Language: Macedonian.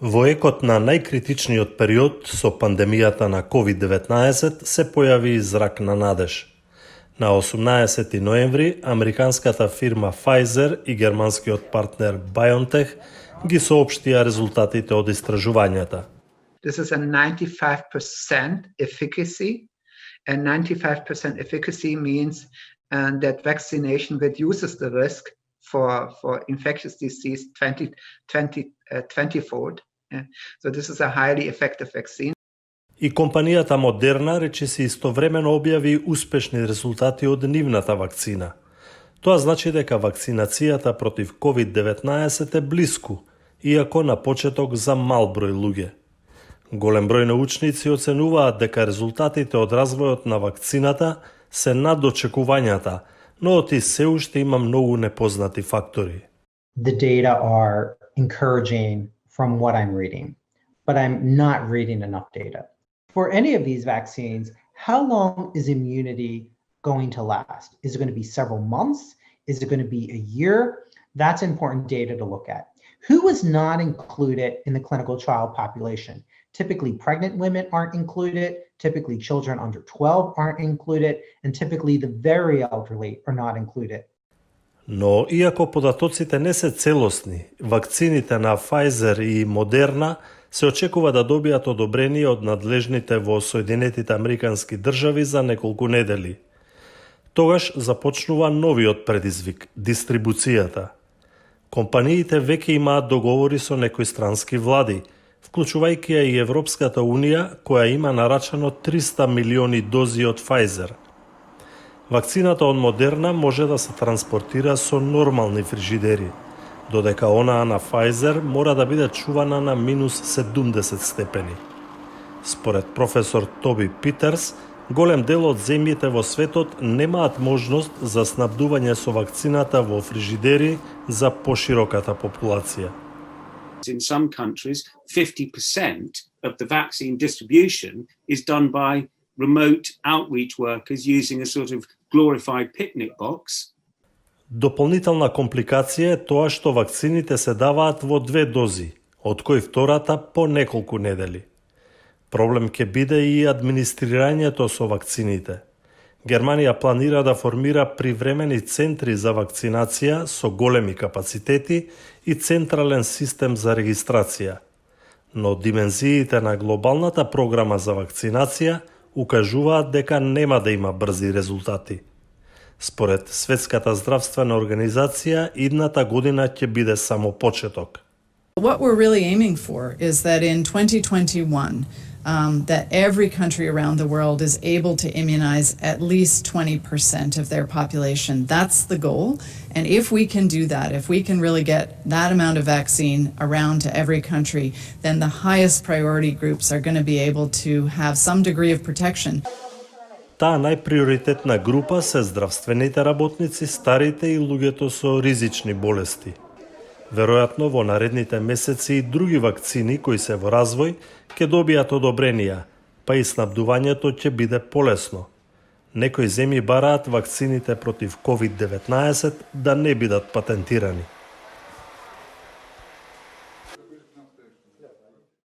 Во екот на најкритичниот период со пандемијата на COVID-19 се појави зрак на надеж. На 18 ноември, американската фирма Pfizer и германскиот партнер BioNTech ги соопштија резултатите од истражувањата. This is a 95% efficacy, and 95% efficacy means that vaccination reduces the risk for infectious disease 20-fold. So this is a highly effective vaccine. И компанијата Модерна речиси истовремено објави успешни резултати од нивната вакцина. Тоа значи дека вакцинацијата против COVID-19 е блиску, иако на почеток за мал број луѓе. Голем број научници оценуваат дека резултатите од развојот на вакцината се над очекувањата, но оти се уште има многу непознати фактори. The data are encouraging from what I'm reading, but I'm not reading enough data. For any of these vaccines, how long is immunity going to last? Is it going to be several months? Is it going to be a year? That's important data to look at. Who was not included in the clinical trial population? Typically, pregnant women aren't included. Typically, children under 12 aren't included. And typically, the very elderly are not included. Но, иако податоците не се целосни, вакцините на Pfizer и Moderna се очекува да добијат одобрение од надлежните во Соединетите Американски држави за неколку недели. Тогаш започнува новиот предизвик – дистрибуцијата. Компаниите веќе имаат договори со некои странски влади, вклучувајќи ја и Европската Унија, која има нарачано 300 милиони дози од Pfizer. Вакцината од Модерна може да се транспортира со нормални фрижидери, додека онаа на Pfizer мора да биде чувана на минус 70 степени. Според професор Тоби Питерс, голем дел од земјите во светот немаат можност за снабдување со вакцината во фрижидери за пошироката популација. In some countries, 50% of the vaccine distribution is done by remote outreach workers using a sort of glorified picnic box. Дополнителна компликација е тоа што вакцините се даваат во 2 дози, од кои втората по неколку недели. Проблем ќе биде и администрирањето со вакцините. Германија планира да формира привремени центри за вакцинација со големи капацитети и централен систем за регистрација. Но димензиите на глобалната програма за вакцинација укажуваат дека нема да има брзи резултати. Според Светската здравствена организација, идната година ќе биде само почеток. What we're really aiming for is that in 2021, that every country around the world is able to immunize at least 20% of their population. That's the goal. And if we can do that, if we can really get that amount of vaccine around to every country, then the highest priority groups are going to be able to have some degree of protection. Таа најприоритетна група се здравствените работници, старите и луѓето со ризични болести. Веројатно во наредните месеци и други вакцини кои се во развој ќе добијат одобренија, па и снабдувањето ќе биде полесно. Некои земји бараат вакцините против COVID-19 да не бидат патентирани.